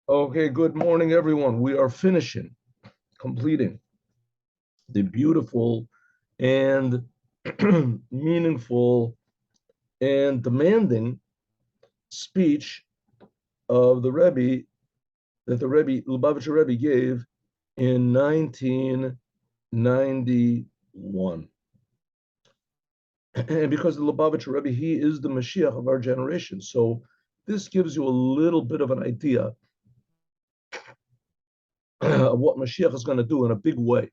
Okay, good morning, everyone. We are completing the beautiful and meaningful and demanding speech of the Rebbe that the Lubavitcher Rebbe gave in 1991. And because the Lubavitcher Rebbe, he is the Moshiach of our generation. So this gives you a little bit of an idea of what Mashiach is going to do in a big way.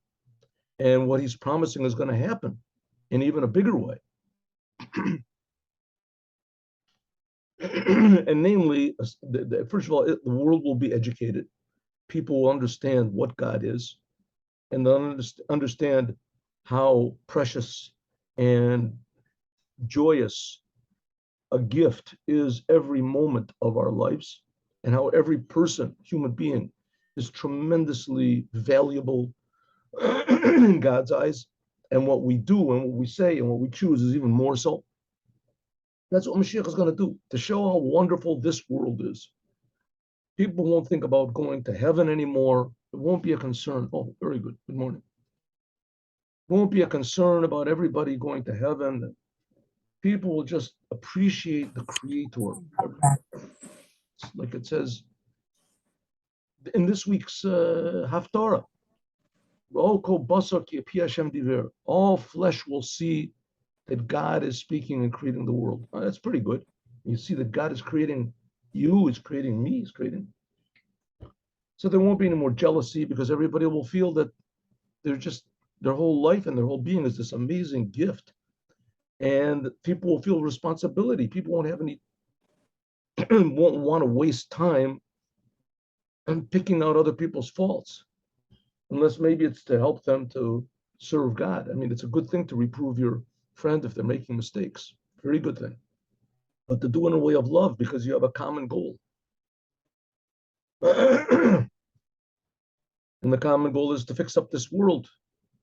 And what he's promising is going to happen in even a bigger way. And namely, first of all, the world will be educated. People will understand what God is, and they'll understand how precious and joyous a gift is every moment of our lives, and how every person, human being, is tremendously valuable in God's eyes. And what we do and what we say and what we choose is even more so. That's what Mashiach is going to do, to show how wonderful this world is. People won't think about going to heaven anymore. It won't be a concern. Oh, very good. Good morning. It won't be a concern about everybody going to heaven. People will just appreciate the Creator. Like it says in this week's Haftarah, all flesh will see that God is speaking and creating the world. Oh, that's pretty good. You see that God is creating you, is creating me, is creating. So there won't be any more jealousy because everybody will feel that they're just their whole life and their whole being is this amazing gift. And people will feel responsibility. People won't have any won't want to waste time and picking out other people's faults. Unless maybe it's to help them to serve God. I mean, it's a good thing to reprove your friend if they're making mistakes. Very good thing. But to do it in a way of love because you have a common goal. And the common goal is to fix up this world,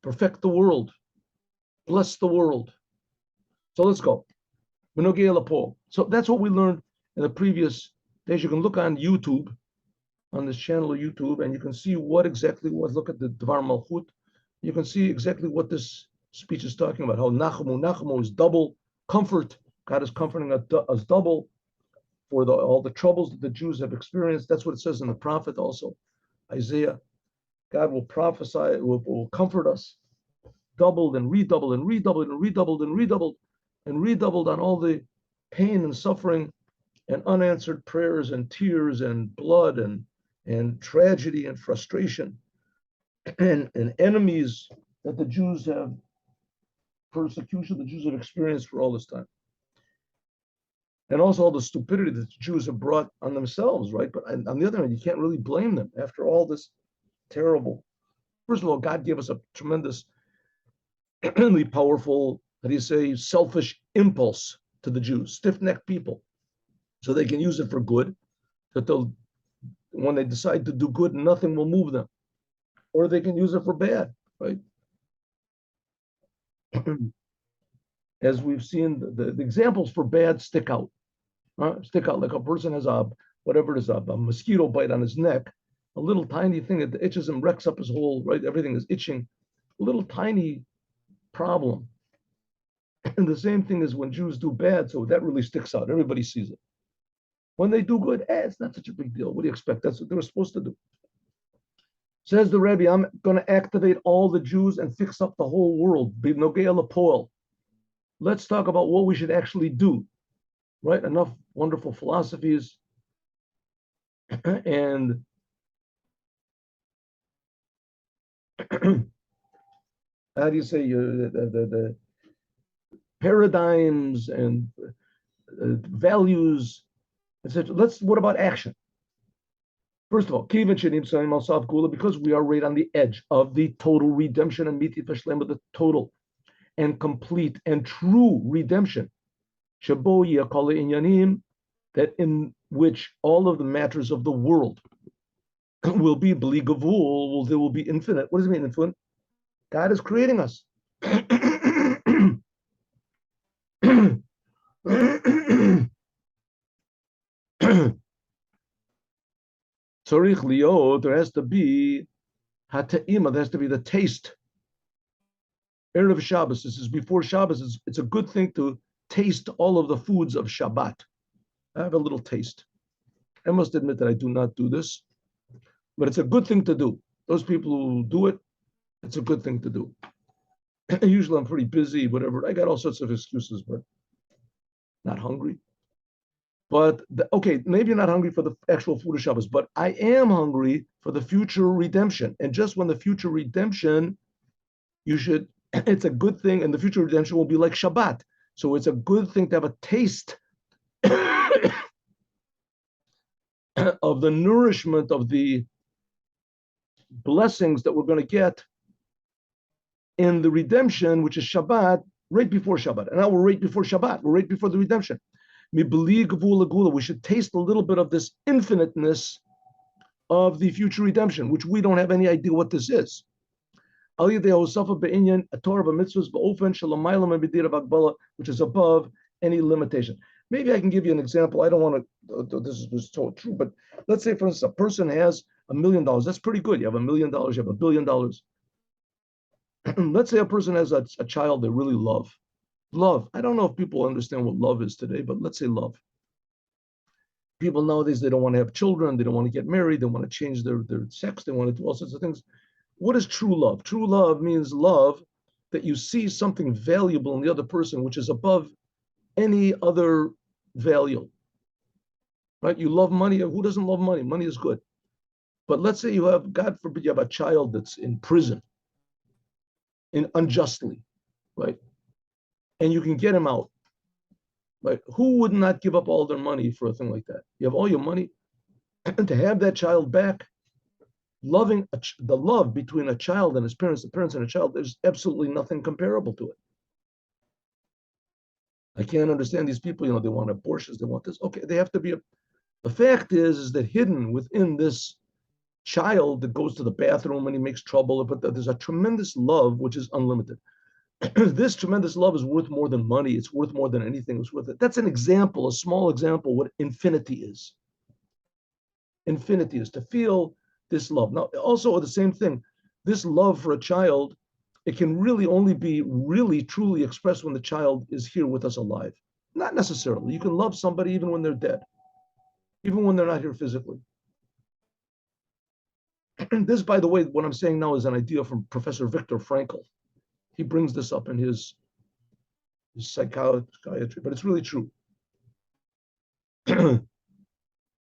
perfect the world, bless the world. So let's go. So that's what we learned in the previous days. You can look on YouTube, on this channel of YouTube, and you can see what exactly was. Look at the Dvar Malchut. You can see exactly what this speech is talking about. How Nachamu is double comfort. God is comforting us double for all the troubles that the Jews have experienced. That's what it says in the prophet also, Isaiah. God will prophesy, will comfort us, doubled and redoubled and redoubled and redoubled and redoubled and redoubled on all the pain and suffering and unanswered prayers and tears and blood and tragedy and frustration and enemies that the Jews have, persecution the Jews have experienced for all this time. And also all the stupidity that the Jews have brought on themselves, right? But on the other hand, you can't really blame them after all this terrible. First of all, God gave us a tremendously powerful, how do you say, selfish impulse to the Jews, stiff-necked people, so they can use it for good, that they'll, when they decide to do good, nothing will move them. Or they can use it for bad, right? As we've seen, the examples for bad stick out. Stick out like a person has whatever it is, a mosquito bite on his neck, a little tiny thing that itches him, wrecks up his whole, right? Everything is itching, a little tiny problem. And the same thing is when Jews do bad, so that really sticks out. Everybody sees it. When they do good, it's not such a big deal. What do you expect? That's what they were supposed to do. Says the Rebbe, I'm going to activate all the Jews and fix up the whole world. Let's talk about what we should actually do. Right? Enough wonderful philosophies and how do you say the paradigms and values, etc. What about action? First of all, because we are right on the edge of the total redemption and the total and complete and true redemption. That in which all of the matters of the world will be bli gavul, there will be infinite. What does it mean, infinite? God is creating us. So Tzorich liot, there has to be hata'ima, there has to be the taste. Erev Shabbos, this is before Shabbos, it's a good thing to taste all of the foods of Shabbat. I have a little taste. I must admit that I do not do this, but it's a good thing to do. Those people who do it, it's a good thing to do. Usually I'm pretty busy, whatever. I got all sorts of excuses, but not hungry. But okay, maybe you're not hungry for the actual food of Shabbos, but I am hungry for the future redemption. And just when the future redemption, you should, it's a good thing, and the future redemption will be like Shabbat. So it's a good thing to have a taste of the nourishment of the blessings that we're going to get in the redemption, which is Shabbat, right before Shabbat. And now we're right before Shabbat. We're right before the redemption. We should taste a little bit of this infiniteness of the future redemption, which we don't have any idea what this is. Which is above any limitation. Maybe I can give you an example. I don't want to, this is so true, but let's say, for instance, a person has $1 million. That's pretty good. You have $1 million, you have $1 billion. Let's say a person has a child they really love. Love. I don't know if people understand what love is today, but let's say love. People nowadays, they don't want to have children. They don't want to get married. They want to change their sex. They want to do all sorts of things. What is true love? True love means love that you see something valuable in the other person, which is above any other value. Right? You love money. Who doesn't love money? Money is good. But let's say you have, God forbid, you have a child that's in prison, unjustly, right? And you can get him out. Right? Who would not give up all their money for a thing like that? You have all your money, and to have that child back, loving the love between a child and his parents, the parents and a child, there's absolutely nothing comparable to it. I can't understand these people. They want abortions, they want this. Okay, they have to be. The fact is that hidden within this child that goes to the bathroom and he makes trouble, but there's a tremendous love which is unlimited. This tremendous love is worth more than money. It's worth more than anything. It's worth it. That's an example, a small example, what infinity is. Infinity is to feel this love. Now, also the same thing, this love for a child, it can really only be really, truly expressed when the child is here with us alive. Not necessarily. You can love somebody even when they're dead, even when they're not here physically. This, by the way, what I'm saying now is an idea from Professor Viktor Frankl. He brings this up in his psychiatry, but it's really true.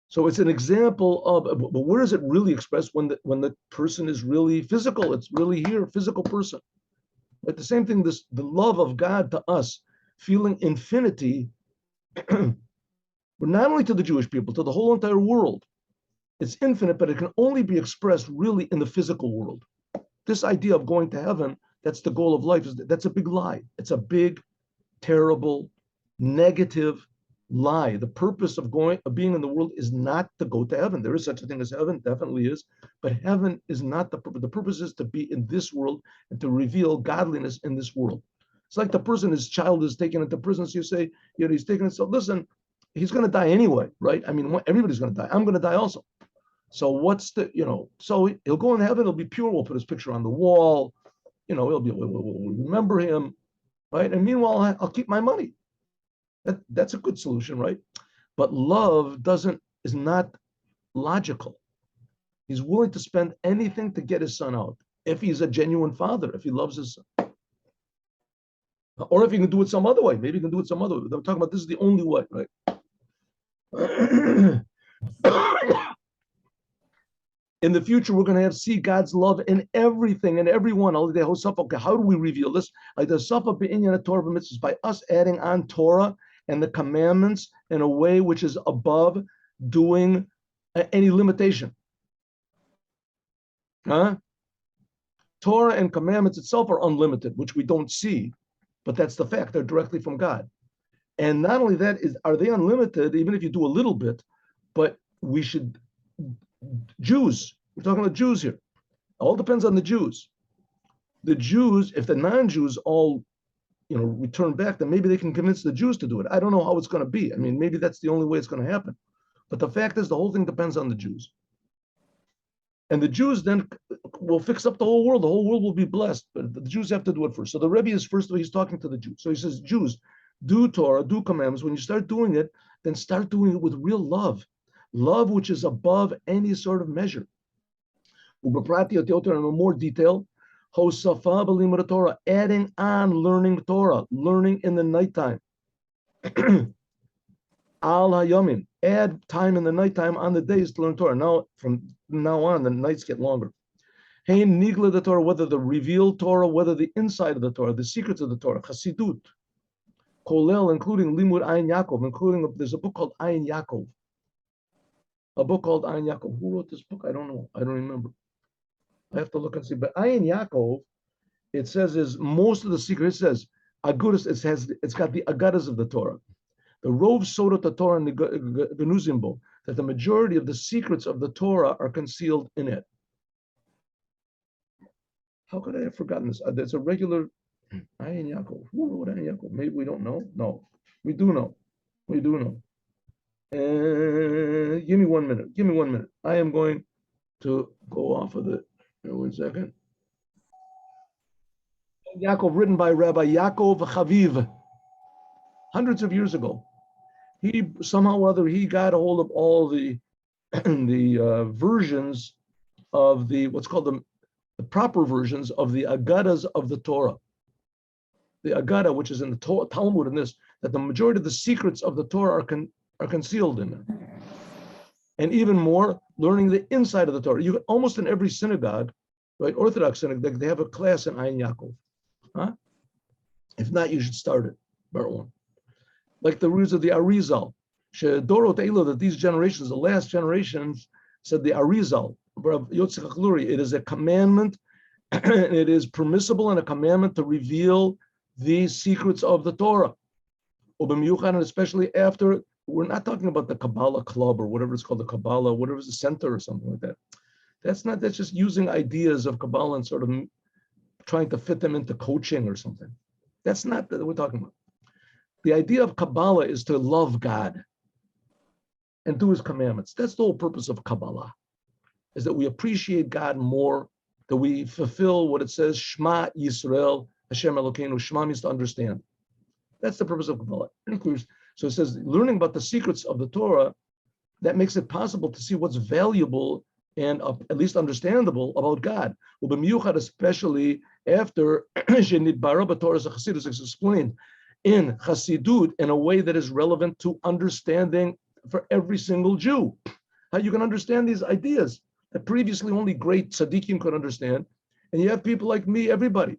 So it's an example of, but where is it really expressed? When the person is really physical, it's really here, physical person. But the same thing, the love of God to us, feeling infinity, not only to the Jewish people, to the whole entire world. It's infinite, but it can only be expressed really in the physical world. This idea of going to heaven, that's the goal of life, that's a big lie. It's a big, terrible, negative lie. The purpose of being in the world is not to go to heaven. There is such a thing as heaven, definitely is, but heaven is not the purpose. The purpose is to be in this world and to reveal godliness in this world. It's like the person, his child is taken into prison, so you say, he's taken it, so listen, he's going to die anyway, right? I mean, everybody's going to die. I'm going to die also. So what's so he'll go in heaven, he'll be pure, we'll put his picture on the wall, we'll remember him, right? And meanwhile, I'll keep my money. That's a good solution, right? But love is not logical. He's willing to spend anything to get his son out. If he's a genuine father, if he loves his son. Or if he can do it some other way. Maybe he can do it some other way. I'm talking about this is the only way, right? In the future, we're going to see God's love in everything and everyone. Okay, how do we reveal this? Like the Safa B'inyan Torah mitzvahs, by us adding on Torah and the commandments in a way which is above doing any limitation. Torah and commandments itself are unlimited, which we don't see, but that's the fact. They're directly from God. And not only that, are they unlimited, even if you do a little bit, but we should... Jews, we're talking about Jews here. It all depends on the Jews. The Jews, if the non-Jews all, return back, then maybe they can convince the Jews to do it. I don't know how it's going to be. I mean, maybe that's the only way it's going to happen. But the fact is, the whole thing depends on the Jews. And the Jews then will fix up the whole world. The whole world will be blessed, but the Jews have to do it first. So the Rebbe is first of all, he's talking to the Jews. So he says, Jews, do Torah, do commandments. When you start doing it, then start doing it with real love. Love which is above any sort of measure. In more detail, Torah, adding on learning Torah, learning in the nighttime. Al hayomim, add time in the nighttime on the days to learn Torah. Now, from now on, the nights get longer. Hein nigla the Torah, whether the revealed Torah, whether the inside of the Torah, the secrets of the Torah, Chassidut, Kolel, including Limud Ayin Yaakov, including there's a book called Ayin Yaakov. A book called Ayin Yaakov. Who wrote this book? I don't know. I don't remember. I have to look and see. But Ayin Yaakov, it says is most of the secrets. It says Agudas. It's got the Agadas of the Torah. The Rov Sodot the Torah and the Genuzimbo, that the majority of the secrets of the Torah are concealed in it. How could I have forgotten this? There's a regular Ayin Yaakov. Who wrote Ayin Yaakov? Maybe we don't know. No, we do know. We do know. Give me 1 minute. Give me 1 minute. I am going to go off of it. 1 second. Yaakov, written by Rabbi Yaakov Chaviv, hundreds of years ago. He somehow or other he got a hold of all the versions of the what's called the proper versions of the Agadas of the Torah. The Agada, which is in the Talmud, in this, that the majority of the secrets of the Torah are concealed in it. And even more, learning the inside of the Torah. You almost in every synagogue, right, Orthodox synagogue, they have a class in Ayin Yaakov. Huh? If not, you should start it. Part one. Like the rules of the Arizal. That these generations, the last generations, said the Arizal, it is a commandment, it is permissible and a commandment to reveal the secrets of the Torah. And especially after, we're not talking about the Kabbalah club or whatever it's called, the Kabbalah, whatever is the center or something like that. That's just using ideas of Kabbalah and sort of trying to fit them into coaching or something. That's not what we're talking about. The idea of Kabbalah is to love God and do his commandments. That's the whole purpose of Kabbalah, is that we appreciate God more, that we fulfill what it says, Shema Yisrael, Hashem Elokeinu. Shema means to understand. That's the purpose of Kabbalah. So it says, learning about the secrets of the Torah, that makes it possible to see what's valuable and at least understandable about God. Especially after Torah is explained in Chassidut in a way that is relevant to understanding for every single Jew. How you can understand these ideas that previously only great tzaddikim could understand. And you have people like me, everybody,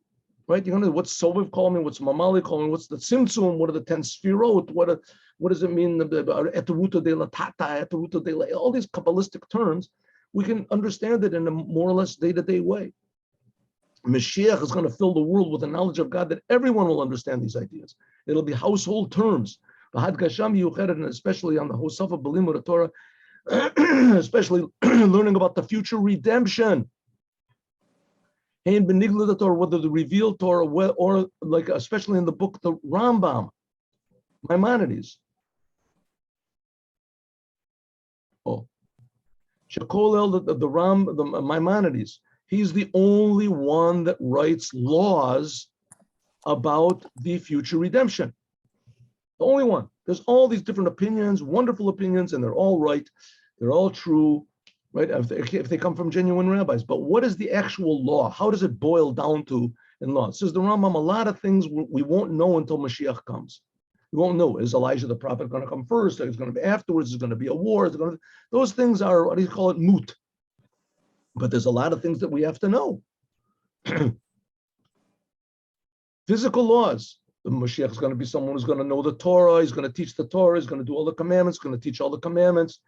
right? You know what's Soviv call me, what's Mamali call me, what's the Tzimtzum, what are the 10 Sfirot, what does it mean, Eteruta de la Tata, Eteruta de la, all these Kabbalistic terms, we can understand it in a more or less day-to-day way. Moshiach is going to fill the world with the knowledge of God that everyone will understand these ideas. It'll be household terms. And especially on the Hosafa Belimud Torah, especially learning about the future redemption. And benigla Torah, whether the revealed Torah or like especially in the book the Rambam, Maimonides. Oh, Shekolel the Maimonides. He's the only one that writes laws about the future redemption. The only one. There's all these different opinions, wonderful opinions, and they're all right. They're all true, right? If they come from genuine rabbis. But what is the actual law? How does it boil down to in law? It says the Rambam, a lot of things we won't know until Mashiach comes. We won't know. Is Elijah the prophet going to come first? Is it going to be afterwards? Is it going to be a war? Those things are, what do you call it, moot. But there's a lot of things that we have to know. Physical laws. The Moshiach is going to be someone who's going to know the Torah. He's going to teach the Torah. He's going to do all the commandments. Going to teach all the commandments.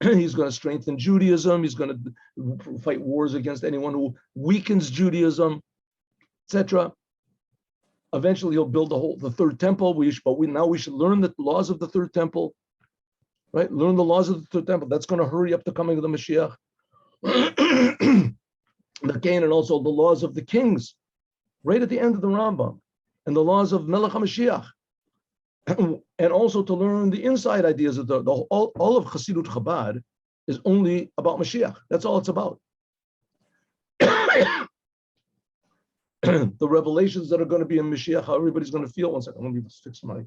He's going to strengthen Judaism. He's going to fight wars against anyone who weakens Judaism, etc. Eventually, he'll build the third temple. Now we should learn the laws of the third temple, right? Learn the laws of the third temple. That's going to hurry up the coming of the Mashiach. The Cain and also the laws of the kings, right at the end of the Rambam, and the laws of Melech HaMashiach, and also to learn the inside ideas of all of Chassidut Chabad is only about Mashiach. That's all it's about. the revelations that are going to be in Mashiach, how everybody's going to feel. One second, let me fix my.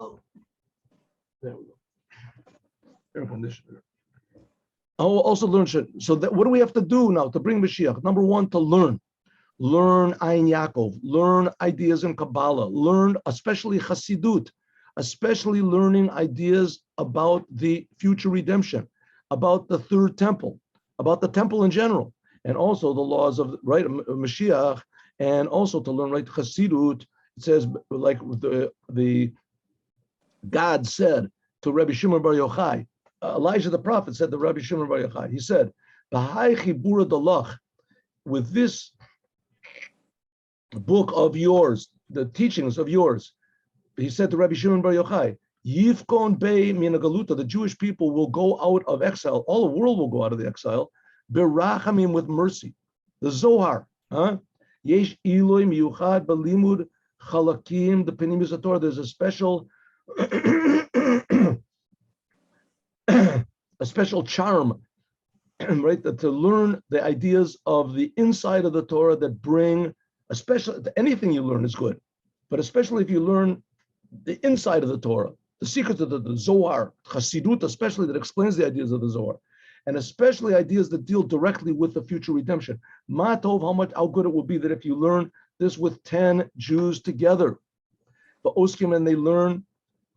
Oh, there we go. Air conditioner. I'll also learn shit. So what do we have to do now to bring Mashiach? Number one, to learn. Learn Ein Yaakov. Learn ideas in Kabbalah. Learn especially Chassidut. Especially learning ideas about the future redemption, about the third temple, about the temple in general, and also the laws of right Mashiach, and also to learn right Chassidut. It says like the God said to Rabbi Shimon Bar Yochai, Elijah the prophet said to Rabbi Shimon Bar Yochai, he said, "B'hai chibura dalach," with this book of yours, the teachings of yours. He said to Rabbi Shimon Bar Yochai, Yifkon Bey Minagaluta, the Jewish people will go out of exile, all the world will go out of the exile, Berachamim, with mercy. The Zohar, Yesh Eloi Miyuchad Balimud Chalakim, the Penimis Torah, there's a special a special charm, right, to learn the ideas of the inside of the Torah that bring, especially anything you learn is good, but especially if you learn the inside of the Torah, the secrets of the Zohar, Chassidut, especially that explains the ideas of the Zohar, and especially ideas that deal directly with the future redemption. Ma tov, how good it will be that if you learn this with 10 Jews together, the Oskim, and they learn,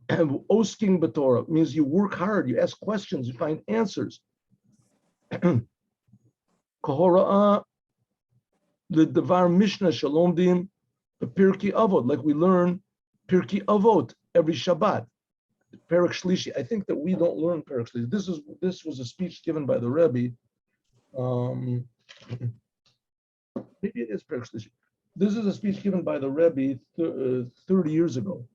and Osking B'Torah means you work hard, you ask questions, you find answers. Kahora'ah, the Dvar Mishnah Shalom Din, the Pirkei Avot, like we learn Pirkei Avot every Shabbat. Perek Shlishi. I think that we don't learn Perek Shlishi. This was a speech given by the Rebbe. Maybe it is Perek Shlishi. This is a speech given by the Rebbe 30 years ago.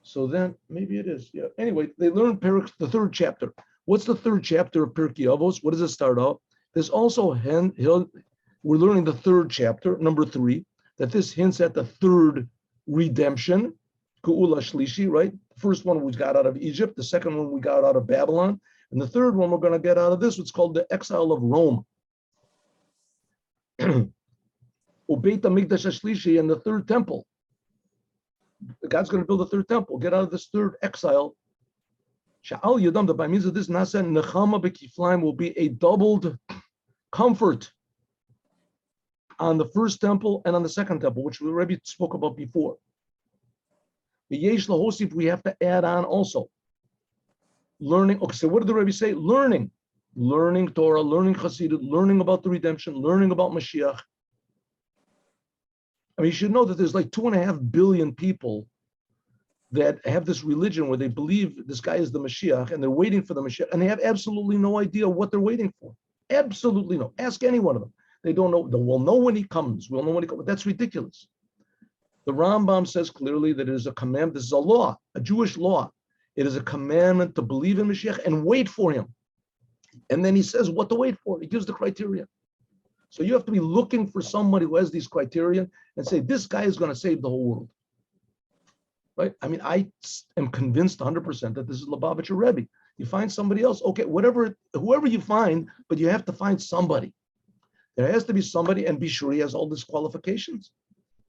So then maybe it is. Yeah. Anyway, they learn Perek, the third chapter. What's the third chapter of Pirkei Avos? What does it start out? There's also we're learning the third chapter, number 3, that this hints at the third redemption. Ku'ula Shlishi, right? The first one we got out of Egypt, the second one we got out of Babylon, and the third one we're going to get out of this, what's called the exile of Rome. Ubeit HaMikdash HaShlishi, and the third temple. God's going to build a third temple, get out of this third exile. Sha'al Yadam, that by means of this Nasa Nechama B'Kiflaim will be a doubled comfort on the first temple and on the second temple, which we already spoke about before. The Yesh Lahosif, we have to add on also. Learning, okay, so what did the Rebbe say? Learning Torah, learning Chassidut, learning about the redemption, learning about Mashiach. I mean, you should know that there's like 2.5 billion people that have this religion where they believe this guy is the Mashiach and they're waiting for the Mashiach, and they have absolutely no idea what they're waiting for. Absolutely no. Ask any one of them. They don't know. We'll know when he comes. We'll know when he comes. That's ridiculous. The Rambam says clearly that it is a command. This is a law, a Jewish law. It is a commandment to believe in Mashiach and wait for him. And then he says what to wait for. He gives the criteria. So you have to be looking for somebody who has these criteria and say, this guy is going to save the whole world. Right? I mean, I am convinced 100% that this is Lubavitcher Rebbe. You find somebody else, okay, whoever you find, but you have to find somebody. There has to be somebody, and be sure he has all these qualifications.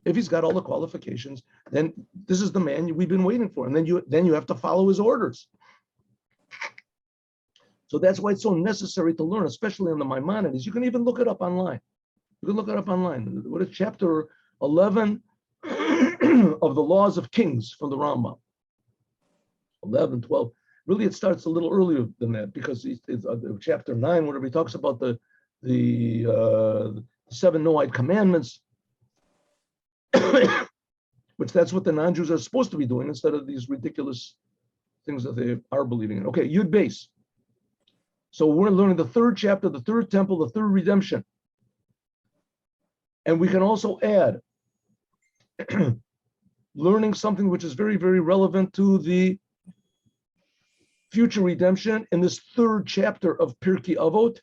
If he's got all the qualifications, then this is the man we've been waiting for. And then you have to follow his orders. So that's why it's so necessary to learn, especially on the Maimonides. You can even look it up online. What is chapter 11 of the Laws of Kings from the Rambam? 11, 12. Really, it starts a little earlier than that, because it's chapter 9, where he talks about the 7 Noahide commandments, which that's what the non-Jews are supposed to be doing instead of these ridiculous things that they are believing in. Okay, Yud Beis. So we're learning the third chapter, the third temple, the third redemption. And we can also add learning something which is very, very relevant to the future redemption in this third chapter of Pirkei Avot.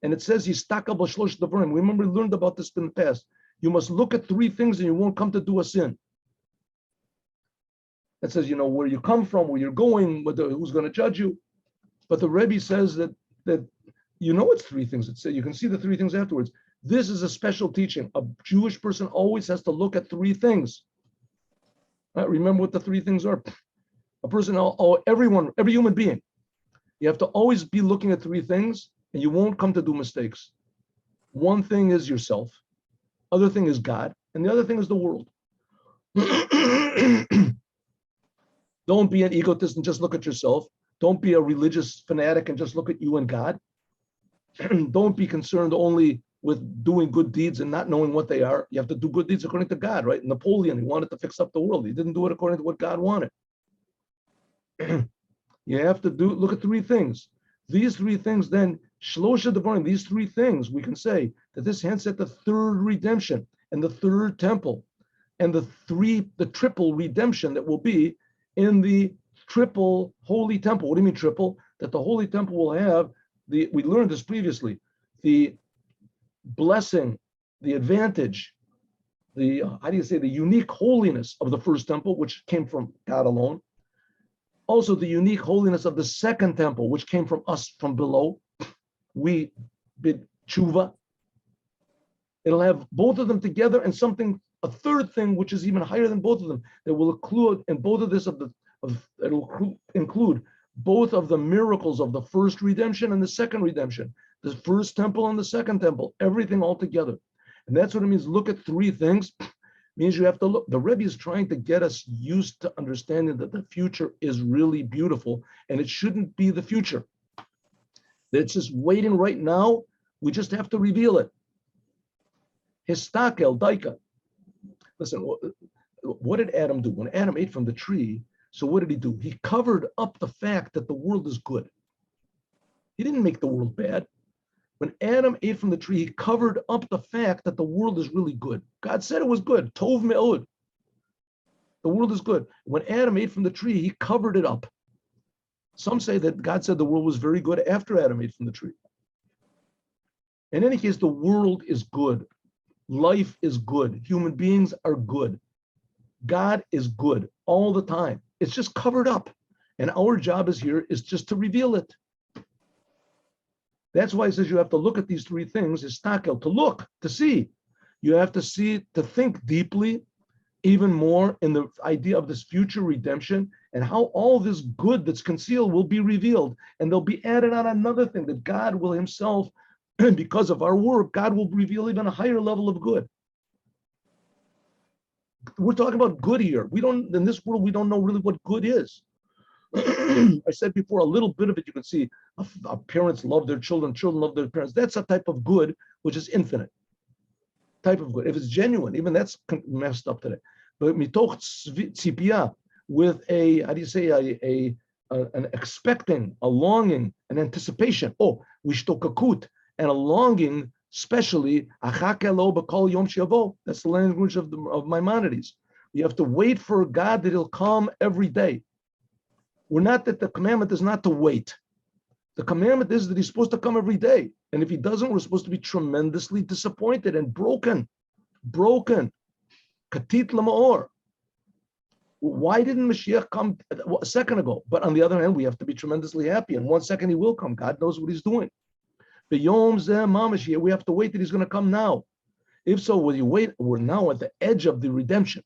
And it says, Yistakal b'shlosh dvarim. Remember, we learned about this in the past. You must look at 3 things and you won't come to do a sin. It says, where you come from, where you're going, who's going to judge you. But the Rebbe says that You know it's three things. It's you can see the three things afterwards. This is a special teaching. A Jewish person always has to look at three things. Remember what the three things are. A person, everyone, every human being, you have to always be looking at three things, and you won't come to do mistakes. One thing is yourself, other thing is God, and the other thing is the world. Don't be an egotist and just look at yourself. Don't be a religious fanatic and just look at you and God. Don't be concerned only with doing good deeds and not knowing what they are. You have to do good deeds according to God, right? Napoleon, he wanted to fix up the world. He didn't do it according to what God wanted. You have to look at three things. These three things then, Shlosha Dvarim, these three things, we can say that this hints at the third redemption and the third temple and the triple redemption that will be in the triple holy temple. What do you mean triple? That the holy temple will have we learned this previously, the blessing, the advantage, the unique holiness of the first temple, which came from God alone. Also the unique holiness of the second temple, which came from us from below. We did tshuva. It'll have both of them together and a third thing, which is even higher than both of them, that will include in both of this it'll include both of the miracles of the first redemption and the second redemption, the first temple and the second temple, everything all together. And that's what it means. Look at three things. Means you have to look. The Rebbe is trying to get us used to understanding that the future is really beautiful and it shouldn't be the future. That it's just waiting right now. We just have to reveal it. Histakel daika. Listen, what did Adam do? When Adam ate from the tree, so what did he do? He covered up the fact that the world is good. He didn't make the world bad. When Adam ate from the tree, he covered up the fact that the world is really good. God said it was good. Tov me'od. The world is good. When Adam ate from the tree, he covered it up. Some say that God said the world was very good after Adam ate from the tree. In any case, the world is good. Life is good. Human beings are good. God is good all the time. It's just covered up. And our job is just to reveal it. That's why it says you have to look at these three things, istakel, to look, to see. You have to see, to think deeply, even more in the idea of this future redemption and how all this good that's concealed will be revealed. And they'll be added on another thing that God will himself, because of our work, God will reveal even a higher level of good. We're talking about good here. In this world, we don't know really what good is. I said before, a little bit of it you can see. Parents love their children, children love their parents. That's a type of good which is infinite. Type of good. If it's genuine, even that's messed up today. But mitoch tzipia, with an expecting, a longing, an anticipation. Vishtokakut, and a longing, especially achakelo b'kol yom shiavo. That's the language of Maimonides. You have to wait for God that he'll come every day. We're not that the commandment is not to wait. The commandment is that he's supposed to come every day. And if he doesn't, we're supposed to be tremendously disappointed and broken. Katit lamaor. Why didn't Moshiach come a second ago? But on the other hand, we have to be tremendously happy. In 1 second, he will come. God knows what he's doing. We have to wait that he's going to come now. If so, will you wait? We're now at the edge of the redemption.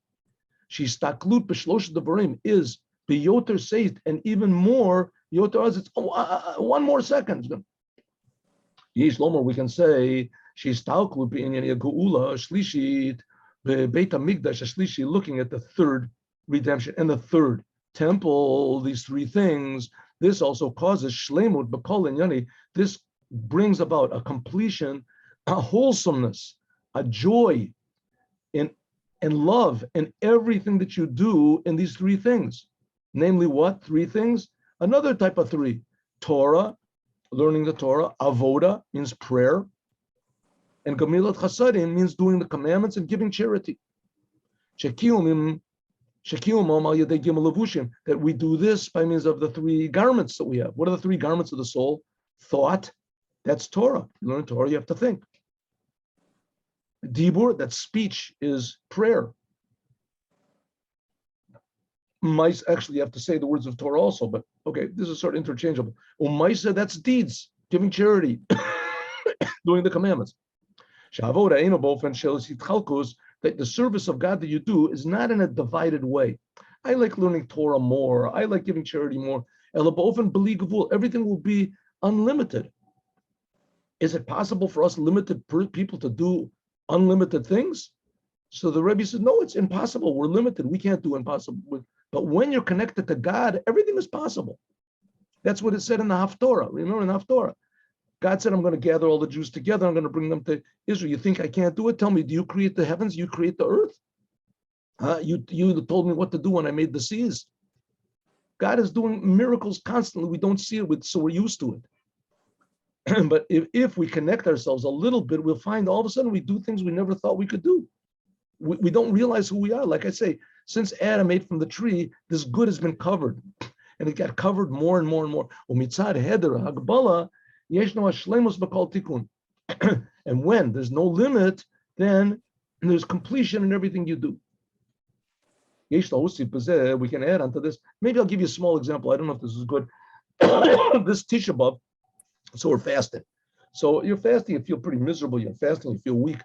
Shistaklut b'shlosh devarim is yoter saved, and even more yoter as it's 1 more second. Yesh lomer, we can say she's talklut b'inyan geula shlishit beit hamikdash shlishi, looking at the third redemption and the third temple. These three things. This also causes shlemut b'kol inyani. This brings about a completion, a wholesomeness, a joy, and love in everything that you do in these three things. Namely what? Three things? Another type of three. Torah, learning the Torah. Avoda means prayer. And Gamilat Chasadim means doing the commandments and giving charity. That we do this by means of the three garments that we have. What are the three garments of the soul? Thought, that's Torah. You learn Torah, you have to think. Dibur, that speech, is prayer. Mice, actually, you have to say the words of Torah also, but okay, this is sort of interchangeable. Umaisa, that's deeds. giving charity, doing the commandments. That the service of God that you do is not in a divided way. I like learning Torah more. I like giving charity more. Everything will be unlimited. Is it possible for us limited people to do unlimited things? So the Rebbe said, no, it's impossible. We're limited. We can't do impossible. But when you're connected to God, everything is possible. That's what it said in the Haftorah. Remember in the Haftorah, God said, I'm going to gather all the Jews together. I'm going to bring them to Israel. You think I can't do it? Tell me, do you create the heavens? You create the earth? You told me what to do when I made the seas. God is doing miracles constantly. We don't see it, so we're used to it. But if we connect ourselves a little bit, we'll find all of a sudden we do things we never thought we could do. We don't realize who we are. Like I say, since Adam ate from the tree, this good has been covered. And it got covered more and more and more. And when there's no limit, then there's completion in everything you do. We can add onto this. Maybe I'll give you a small example. I don't know if this is good. This Tisha B'Av, so we're fasting. So you're fasting, you feel pretty miserable. You're fasting, you feel weak.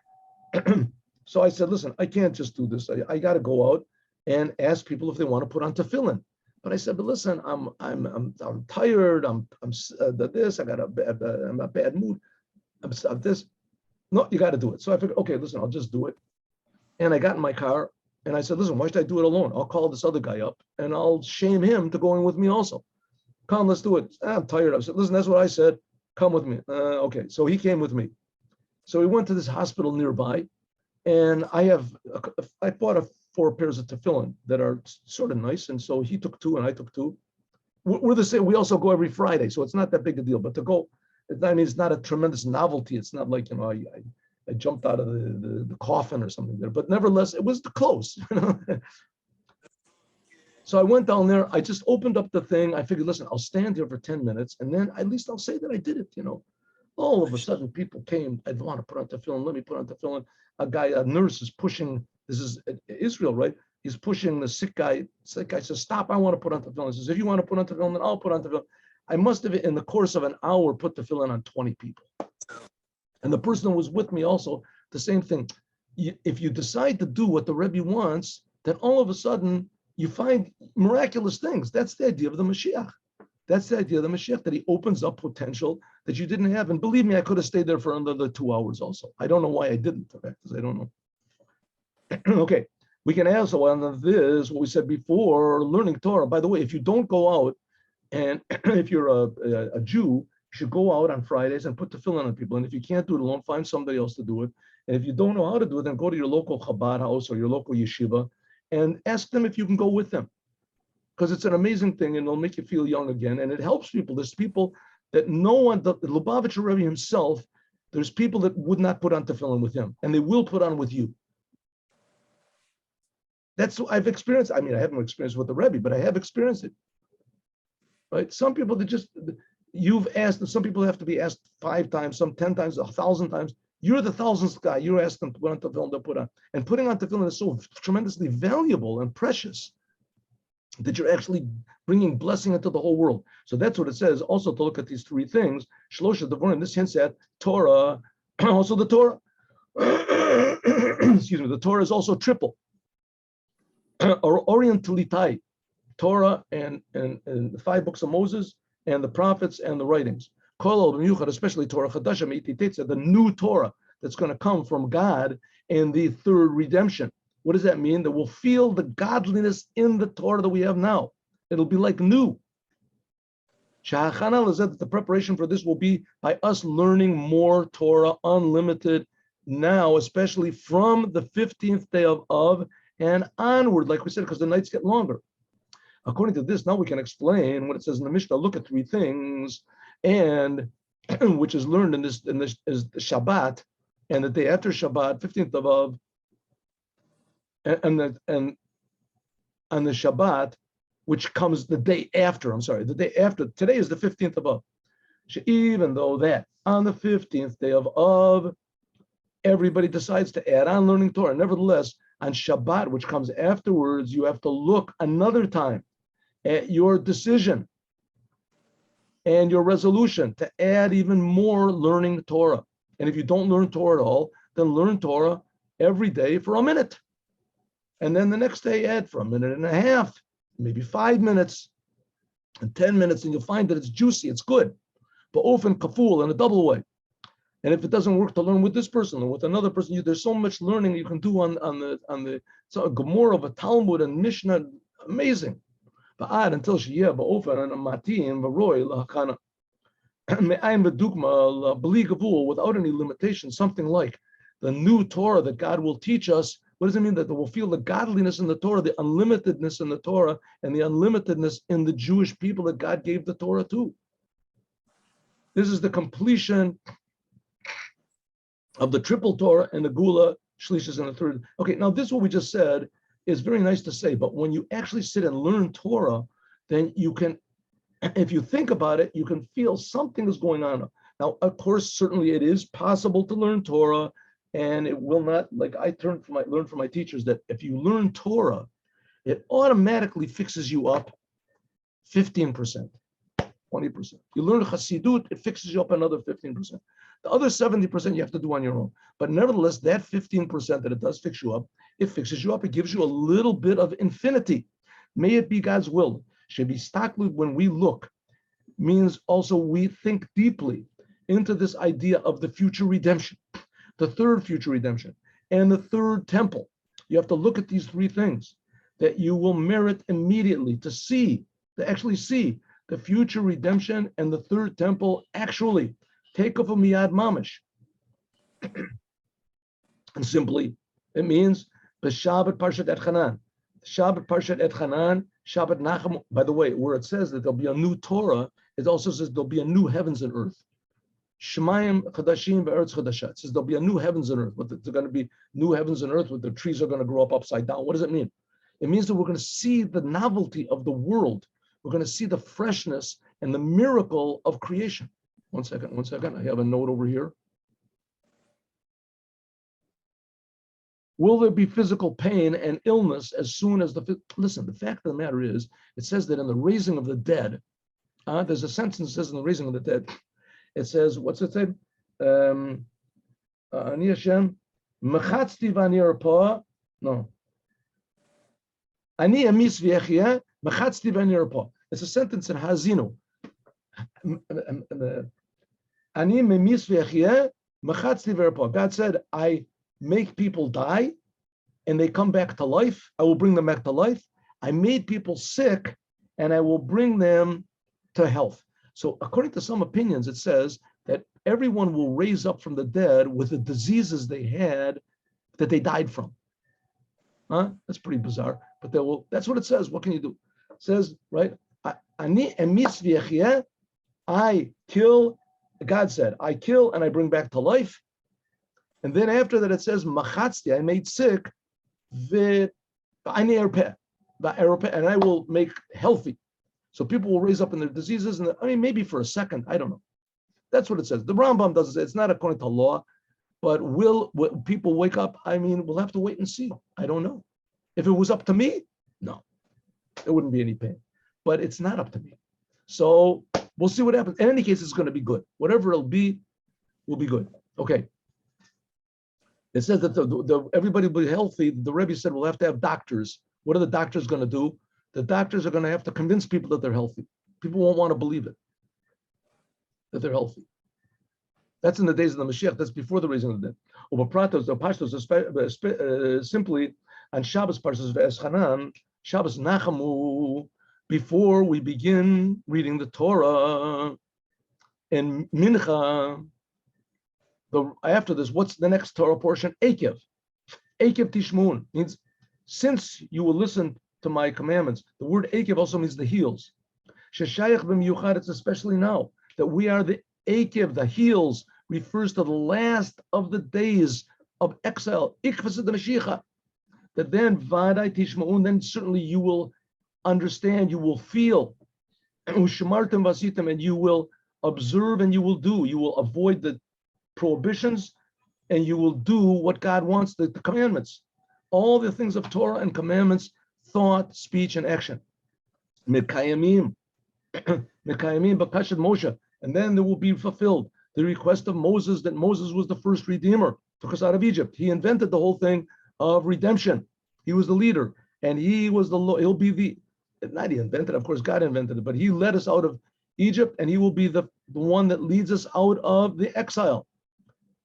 So I said, listen, I can't just do this. I got to go out and ask people if they want to put on tefillin. But I said, but listen, I'm tired. I'm this. I'm a bad mood. I'm this. No, you got to do it. So I figured, okay, listen, I'll just do it. And I got in my car and I said, listen, why should I do it alone? I'll call this other guy up and I'll shame him to going with me also. Come, let's do it. I'm tired. I said, listen, that's what I said. Come with me. Okay. So he came with me. So we went to this hospital nearby, and I bought 4 pairs of tefillin that are sort of nice. And so he took 2 and I took 2. We're the same. We also go every Friday, so it's not that big a deal. But to go, I mean, it's not a tremendous novelty. It's not like, I jumped out of the coffin or something there. But nevertheless, it was close. So I went down there. I just opened up the thing. I figured, listen, I'll stand here for 10 minutes, and then at least I'll say that I did it, All of a sudden, people came. I want to put on tefillin. Let me put on tefillin. A nurse is pushing. This is Israel, right? He's pushing the sick guy. Sick guy says, stop, I want to put on tefillin. He says, if you want to put on tefillin, then I'll put on tefillin. I must have, in the course of an hour, put tefillin on 20 people. And the person who was with me also, the same thing. If you decide to do what the Rebbe wants, then all of a sudden, you find miraculous things. That's the idea of the Moshiach. That's the idea of the Moshiach, that he opens up potential that you didn't have. And believe me, I could have stayed there for another 2 hours also. I don't know why I didn't, because I don't know. Okay, we can also on this, what we said before, learning Torah. By the way, if you don't go out, and if you're a Jew, you should go out on Fridays and put tefillin on people. And if you can't do it alone, find somebody else to do it. And if you don't know how to do it, then go to your local Chabad house or your local yeshiva and ask them if you can go with them. Because it's an amazing thing and it'll make you feel young again. And it helps people. There's people that no one, the Lubavitcher Rebbe himself, there's people that would not put on tefillin with him, and they will put on with you. That's what I've experienced. I mean, I haven't experienced with the Rebbe, but I have experienced it. Right? Some people that you've asked, some people have to be asked 5 times, some 10 times, 1,000 times. You're the 1,000th guy. You're asked them to put on tefillin, to put on. And putting on tefillin is so tremendously valuable and precious that you're actually bringing blessing into the whole world. So that's what it says. Also, to look at these 3 things, Shlosha Dvarim, this hints at Torah, also the Torah. Excuse me, the Torah is also triple. Or Orientalitai, Torah and the 5 books of Moses and the prophets and the writings. Especially Torah Chadasha, the new Torah that's going to come from God in the 3rd redemption. What does that mean? That we'll feel the godliness in the Torah that we have now. It'll be like new. Shahachanal is that the preparation for this will be by us learning more Torah, unlimited, now, especially from the 15th day of and onward, like we said, because the nights get longer. According to this, now we can explain what it says in the Mishnah. Look at 3 things, and which is learned in this is the Shabbat, and the day after Shabbat, 15th of Av, and on the Shabbat, which comes the day after. I'm sorry, the day after. Today is the 15th of Av. Even though that on the 15th day of Av, everybody decides to add on learning Torah. Nevertheless, on Shabbat, which comes afterwards, you have to look another time at your decision. and your resolution to add even more learning Torah. And if you don't learn Torah at all, then learn Torah every day for a minute. And then the next day add for a minute and a half, maybe 5 minutes and 10 minutes, and you'll find that it's juicy, it's good. But often kaful in a double way. And if it doesn't work to learn with this person or with another person, there's so much learning you can do on the so a Gemara of a Talmud and Mishnah, amazing. But until sheyeh ba'ofen and a matim v'roy lahakana me'ayin v'dugma b'li gavul, without any limitation, something like the new Torah that God will teach us. What does it mean? That we'll feel the godliness in the Torah, the unlimitedness in the Torah, and the unlimitedness in the Jewish people that God gave the Torah to. This is the completion of the triple Torah and the Gula Shlishis in the third. Okay, now this what we just said is very nice to say, but when you actually sit and learn Torah, then you can, if you think about it, you can feel something is going on. Now, of course, certainly it is possible to learn Torah, and it will not, like I learned from my teachers, that if you learn Torah, it automatically fixes you up 15%, 20%. You learn Chassidut, it fixes you up another 15%. The other 70% you have to do on your own. But nevertheless, that 15% that it does fix you up, it fixes you up. It gives you a little bit of infinity. May it be God's will. Should be staklut, when we look, means also we think deeply into this idea of the future redemption, the third future redemption, and the third temple. You have to look at these three things that you will merit immediately to actually see the future redemption and the third temple actually take off a miyad mamish. And simply, it means b'Shabbat Parshat Et Chanan. Shabbat Parshat Et Chanan, Shabbat Nachem. By the way, where it says that there'll be a new Torah, it also says there'll be a new heavens and earth. Shemayim Chadashim Ve'eretz Chadasha. It says there'll be a new heavens and earth. But there's going to be new heavens and earth where the trees are going to grow up upside down. What does it mean? It means that we're going to see the novelty of the world. We're going to see the freshness and the miracle of creation. One second. I have a note over here. Will there be physical pain and illness as soon as listen, the fact of the matter is, it says that in the raising of the dead, there's a sentence that says in the raising of the dead, it says, what's it say? Ani Hashem, mechatzti v'ani arpa, no. Ani amis v'yechiyeh, mechatzti v'ani arpa. It's a sentence in Hazinu. Ani memis v'yechiyeh, mechatzti v'arpa. God said, I make people die and they come back to life. I will bring them back to life. I made people sick and I will bring them to health. So according to some opinions, it says that everyone will raise up from the dead with the diseases they had that they died from. That's pretty bizarre, but that's what it says. What can you do? It says, right? I kill, God said, I kill and I bring back to life. And then after that, it says, machatzti, I made sick, and I will make healthy. So people will raise up in their diseases, and maybe for a second, I don't know. That's what it says. The Rambam doesn't say, it's not according to law, but will people wake up? We'll have to wait and see. I don't know. If it was up to me, no, there wouldn't be any pain. But it's not up to me. So we'll see what happens. In any case, it's going to be good. Whatever it'll be, will be good. Okay. It says that everybody will be healthy. The Rebbe said we'll have to have doctors. What are the doctors going to do? The doctors are going to have to convince people that they're healthy. People won't want to believe it, that they're healthy. That's in the days of the Moshiach. That's before the raising of the dead. Ubapratos, the pashtos, simply on Shabbos Parshas Ve'eschanan, Shabbos Nachamu, before we begin reading the Torah and Mincha. After this, what's the next Torah portion? Ekev. Ekev Tishmun means, since you will listen to my commandments. The word Ekev also means the heels. Sheshayach b'miyuchad, it's especially now that we are the Ekev, the heels, refers to the last of the days of exile. Ikvas the Mashiach. That then Vadai Tishmaun, then certainly you will understand, you will feel, Ushamartim Vasitim, and you will observe and you will do. You will avoid the prohibitions and you will do what God wants, the commandments. All the things of Torah and commandments, thought, speech, and action. Mekayamim. Mekayimim bakashat Moshe, and then there will be fulfilled the request of Moses that Moses was the first redeemer, took us out of Egypt. He invented the whole thing of redemption. He was the leader, and he'll be the, not he invented, of course, God invented it, but he led us out of Egypt, and he will be the one that leads us out of the exile.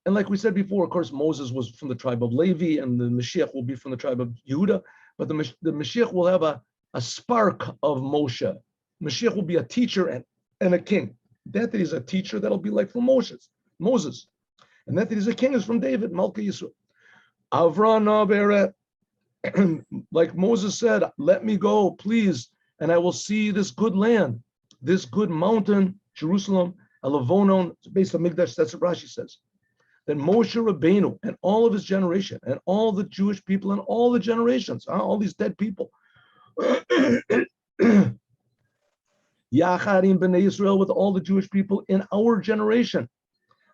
And like we said before, of course, Moses was from the tribe of Levi, and the Mashiach will be from the tribe of Yehuda, but the Mashiach will have a spark of Moshe. Mashiach will be a teacher and a king. That he's a teacher, that'll be like from Moses. And that he's a king is from David, Malchut Yisrael. Avrana Beret, like Moses said, let me go, please, and I will see this good land, this good mountain, Jerusalem, Alavonon, based on Mikdash, that's what Rashi says. That Moshe Rabbeinu and all of his generation, and all the Jewish people and all the generations, all these dead people, Yacharim B'nai Yisrael, with all the Jewish people in our generation,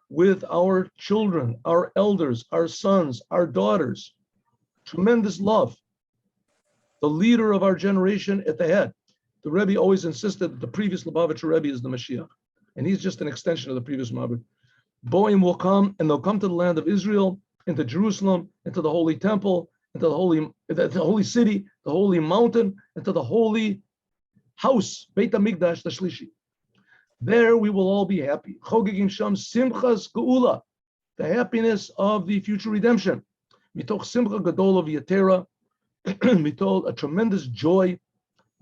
with our children, our elders, our sons, our daughters, tremendous love. The leader of our generation at the head. The Rebbe always insisted that the previous Lubavitcher Rebbe is the Moshiach, and he's just an extension of the previous Mabud. Boim will come, and they'll come to the land of Israel, into Jerusalem, into the holy temple, into the holy city, the holy mountain, into the holy house, Beit HaMikdash, the Shlishi. There we will all be happy. Chogegim Sham Simchas Geula, the happiness of the future redemption. Mitoch Simcha Gadol of Yetera, mitoch a tremendous joy,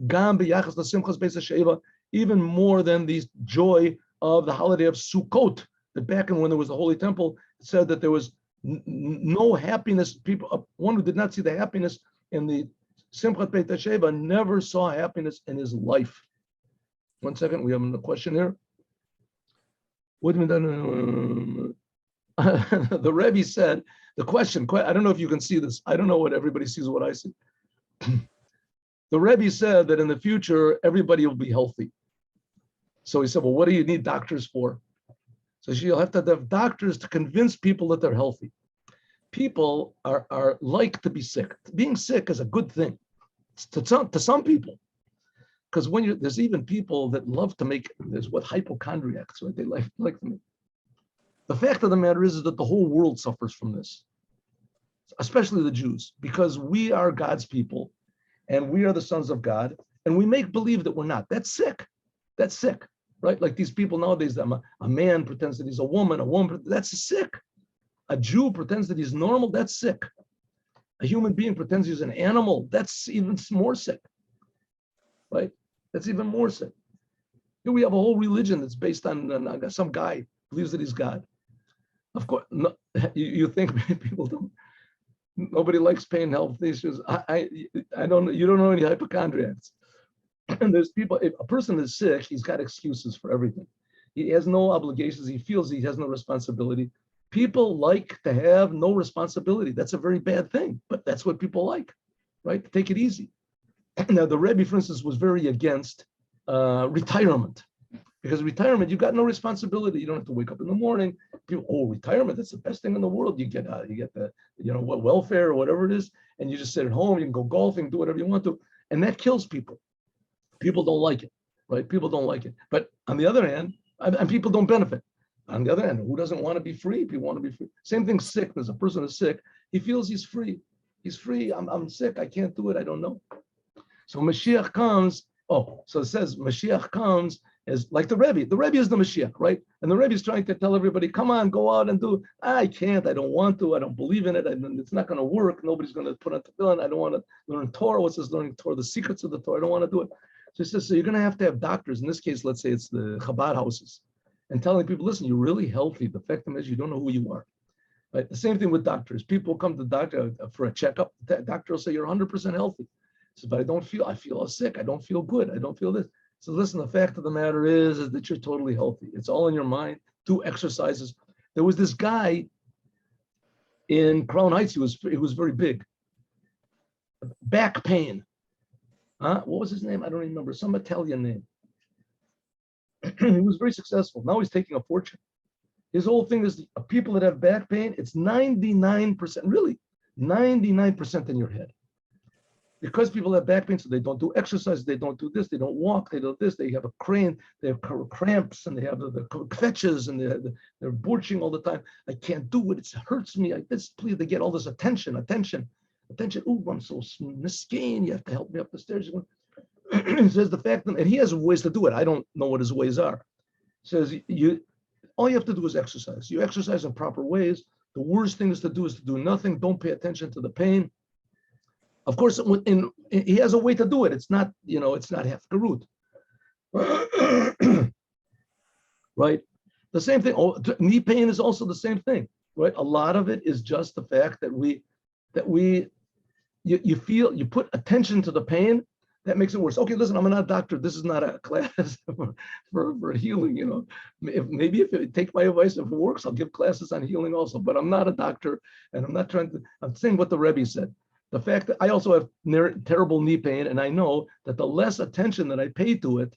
Gam b'yachas l'simchas beis hasheva, even more than the joy of the holiday of Sukkot. That back in when there was the Holy Temple, it said that there was no happiness. People, one who did not see the happiness in the Simchat Beit HaSheva never saw happiness in his life. 1 second, we have a question here. What do you mean? The Rebbe said, the question, I don't know if you can see this. I don't know what everybody sees, what I see. The Rebbe said that in the future, everybody will be healthy. So he said, well, what do you need doctors for? So you'll have to have doctors to convince people that they're healthy. People are like to be sick. Being sick is a good thing to some people. Because when there's even people that love to make, there's what hypochondriacs, right? They like to make. The fact of the matter is that the whole world suffers from this, especially the Jews, because we are God's people and we are the sons of God, and we make believe that we're not. That's sick. That's sick, right? Like these people nowadays, a man pretends that he's a woman, that's sick. A Jew pretends that he's normal, that's sick. A human being pretends he's an animal, that's even more sick, right? That's even more sick. Here we have a whole religion that's based on some guy believes that he's God. Of course, no, you think people don't. Nobody likes pain, health issues. I don't. You don't know any hypochondriacs. And there's people. If a person is sick, he's got excuses for everything. He has no obligations. He feels he has no responsibility. People like to have no responsibility. That's a very bad thing, but that's what people like, right? Take it easy. Now, the Rebbe, for instance, was very against retirement. Because retirement, you got no responsibility. You don't have to wake up in the morning. People, retirement, that's the best thing in the world. You get the, welfare or whatever it is, and you just sit at home, you can go golfing, do whatever you want to. And that kills people. People don't like it, right? People don't like it. But on the other hand, and people don't benefit. On the other hand, who doesn't want to be free? People want to be free. Same thing, sickness. A person is sick, he feels he's free. He's free. I'm sick. I can't do it. I don't know. So Mashiach comes. So it says Mashiach comes as like the Rebbe. The Rebbe is the Mashiach, right? And the Rebbe is trying to tell everybody, come on, go out and do. I can't. I don't want to. I don't believe in it. It's not going to work. Nobody's going to put on tefillin. I don't want to learn Torah. What's this learning Torah? The secrets of the Torah. I don't want to do it. So he says, so you're going to have doctors. In this case, let's say it's the Chabad houses, and telling people, listen, you're really healthy. The fact is, you don't know who you are. Right? The same thing with doctors. People come to the doctor for a checkup. The doctor will say, you're 100% healthy. So, but I feel sick. I don't feel good. I don't feel this. So listen, the fact of the matter is that you're totally healthy. It's all in your mind. Do exercises. There was this guy in Crown Heights. He was very big. Back pain. What was his name? I don't remember. Some Italian name. He was very successful. Now he's taking a fortune. His whole thing is people that have back pain, it's 99%, really, 99% in your head. Because people have back pain, so they don't do exercise, they don't do this, they don't walk, they do this, they have a crane, they have cramps, and they have the kvetches, and they're borching all the time. I can't do it, it hurts me. Please, they get all this attention. Oh, I'm so miskin, you have to help me up the stairs. He says the fact that, and he has ways to do it. I don't know what his ways are. He says all you have to do is exercise. You exercise in proper ways. The worst thing is to do nothing. Don't pay attention to the pain. Of course, he has a way to do it. It's not, it's not half garut. Right? The same thing. Knee pain is also the same thing, right? A lot of it is just the fact that you feel, you put attention to the pain, that makes it worse. Okay, listen, I'm not a doctor. This is not a class for healing, Maybe if you take my advice, if it works, I'll give classes on healing also, but I'm not a doctor, and I'm saying what the Rebbe said. The fact that I also have terrible knee pain, and I know that the less attention that I pay to it,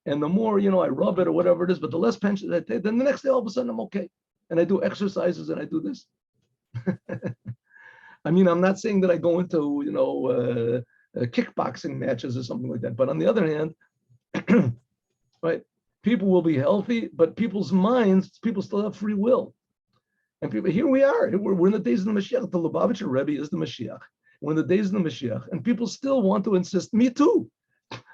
and the more, I rub it or whatever it is, but the less attention that I take, then the next day, all of a sudden, I'm okay. And I do exercises and I do this. I mean, I'm not saying that I go into, kickboxing matches or something like that. But on the other hand, right, people will be healthy, but people still have free will. And here we are. We're in the days of the Moshiach. The Lubavitcher Rebbe is the Moshiach. We're in the days of the Moshiach, and people still want to insist, me too.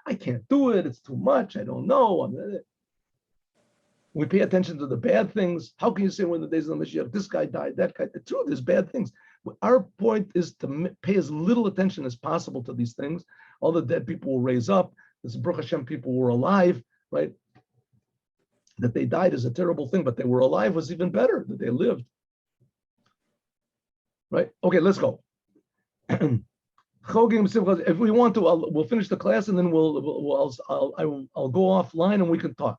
I can't do it. It's too much. I don't know. We pay attention to the bad things. How can you say we're in the days of the Moshiach? This guy died, that guy. It's true, there's bad things. Our point is to pay as little attention as possible to these things. All the dead people will raise up. This Baruch Hashem, people were alive, right? That they died is a terrible thing, but they were alive was even better, that they lived. Right? Okay, let's go. If we want to, we'll finish the class, and then I'll go offline and we can talk.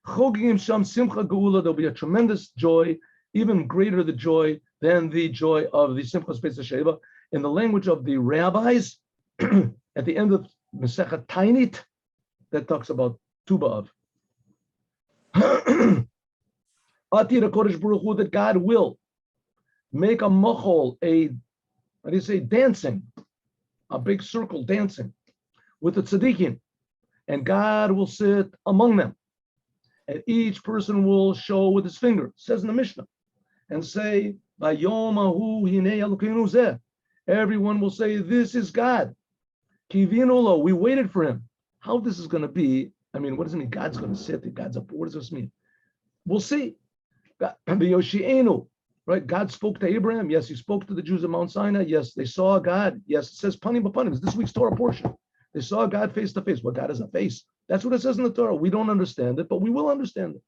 There'll be a tremendous joy, even greater the joy than the joy of the Simchas Beis Sheva. In the language of the rabbis, at the end of Masechet Tainit, that talks about Tu B'Av. Atira Kodesh Baruch Hu, that God will make a machol, dancing, a big circle dancing with the tzaddikim, and God will sit among them, and each person will show with his finger, it says in the Mishnah, and say, everyone will say, this is God. Kivinu, we waited for him. How this is going to be, I mean, what does it mean? God's going to sit, God's up. What does this mean? We'll see. Right? God spoke to Abraham. Yes, he spoke to the Jews of Mount Sinai. Yes, they saw God. Yes, it says panim b'panim. It's this week's Torah portion. They saw God face to face. Well, God is a face. That's what it says in the Torah. We don't understand it, but we will understand it.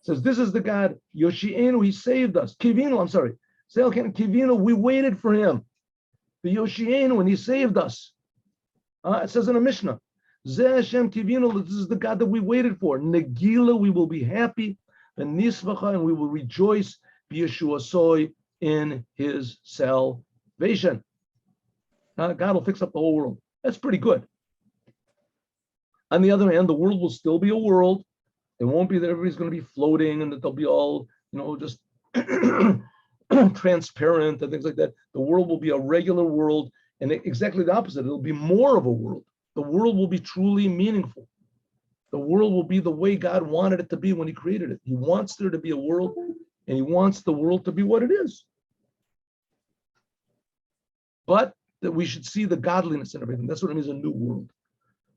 It says, this is the God, Yoshienu, he saved us. Kivinu, I'm sorry. Kivinu, we waited for him. The Yoshienu, and he saved us. It says in the Mishnah, Zeh Hashem Kivinu, this is the God that we waited for. Negila, we will be happy. And Nisvacha, and we will rejoice. Yeshua soy in his salvation. God will fix up the whole world. That's pretty good. On the other hand, the world will still be a world. It won't be that everybody's going to be floating and that they'll be all, just transparent and things like that. The world will be a regular world, and exactly the opposite. It'll be more of a world. The world will be truly meaningful. The world will be the way God wanted it to be when he created it. He wants there to be a world, and he wants the world to be what it is. But that we should see the godliness and everything. That's what it means, a new world.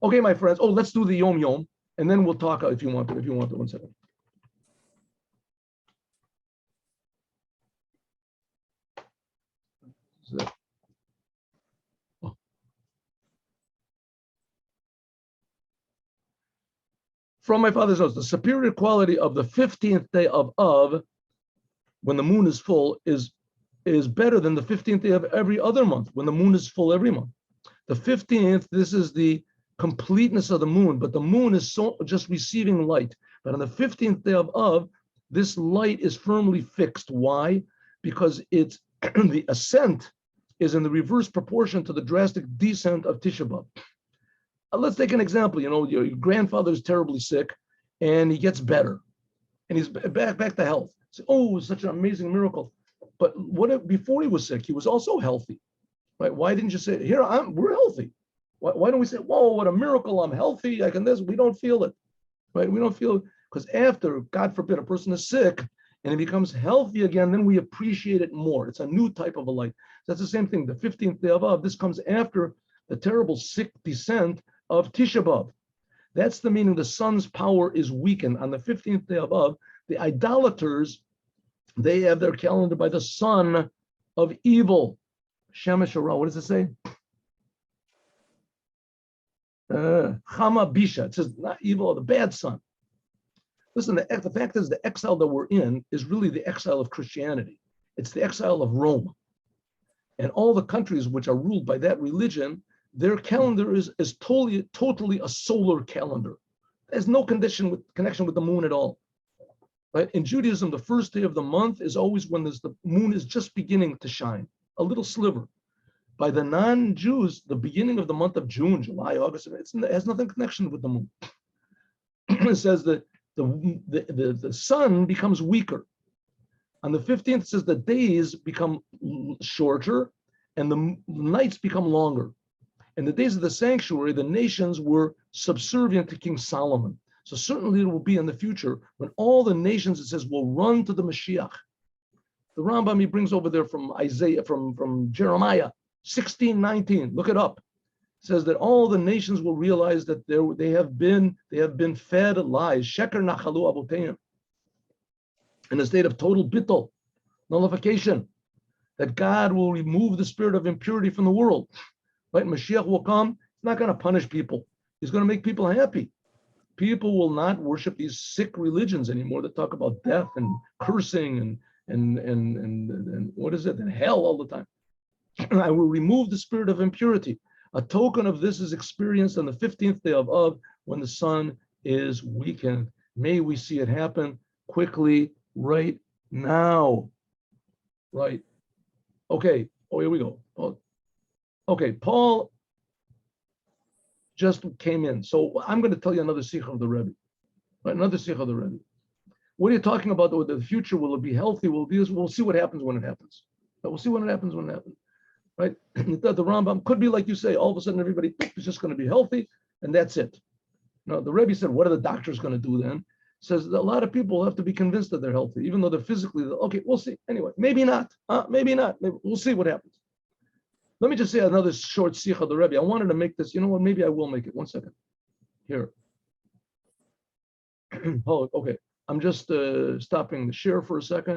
Okay, my friends. Oh, let's do the Yom Yom, and then we'll talk if you want to. 1 second. Oh. From my father's house, the superior quality of the 15th day of Av, when the moon is full, is better than the 15th day of every other month, when the moon is full every month. The 15th, this is the completeness of the moon, but the moon is just receiving light. But on the 15th day of Av, this light is firmly fixed. Why? Because it's the ascent is in the reverse proportion to the drastic descent of Tisha B'Av. Let's take an example. Your grandfather is terribly sick, and he gets better, and he's back to health. So, it's such an amazing miracle. But before he was sick, he was also healthy. right? Why didn't you say, here, we're healthy? Why don't we say, whoa, what a miracle, I'm healthy, I can this? We don't feel it, right? We don't feel it, because after, God forbid, a person is sick and he becomes healthy again, then we appreciate it more. It's a new type of a light. That's the same thing. The 15th day of Av, this comes after the terrible sick descent of Tisha B'Av. That's the meaning the sun's power is weakened. On the 15th day of Av, the idolaters, they have their calendar by the son of evil. Shemesh Hara, what does it say? Chama Bisha. It says not evil, the bad son. Listen, the fact is the exile that we're in is really the exile of Christianity. It's the exile of Rome. And all the countries which are ruled by that religion, their calendar is totally a solar calendar. There's no connection with the moon at all. Right? In Judaism, the first day of the month is always when the moon is just beginning to shine, a little sliver. By the non-Jews, the beginning of the month of June, July, August, it has nothing connection with the moon. It says that the sun becomes weaker. On the 15th, it says the days become shorter and the nights become longer. In the days of the sanctuary, the nations were subservient to King Solomon. So certainly it will be in the future when all the nations, it says, will run to the Moshiach. The Rambam, he brings over there from Isaiah, from Jeremiah 16:19. Look it up. It says that all the nations will realize that they have been fed lies. Sheker nachalu avoteim. In a state of total bittul, nullification, that God will remove the spirit of impurity from the world. Right? Mashiach will come. He's not going to punish people. He's going to make people happy. People will not worship these sick religions anymore that talk about death and cursing and what is it? And hell all the time. I will remove the spirit of impurity. A token of this is experienced on the 15th day of Av when the sun is weakened. May we see it happen quickly right now. Right. Okay. Oh, here we go. Okay. Paul just came in. So I'm going to tell you another sikh of the Rebbe. Right? Another sikh of the Rebbe. What are you talking about? The future? Will it be healthy? Will it be this? We'll see what happens when it happens. We'll see when it happens when it happens. Right? The Rambam could be like you say, all of a sudden everybody is just going to be healthy and that's it. No, the Rebbe said, what are the doctors going to do then? Says a lot of people have to be convinced that they're healthy, even though they're physically, okay, we'll see. Anyway, maybe not. Maybe not. Maybe, we'll see what happens. Let me just say another short sikh of the Rebbe. I wanted to make this, you know what, maybe I will make it. 1 second. Here. Oh, okay. I'm just stopping the share for a second.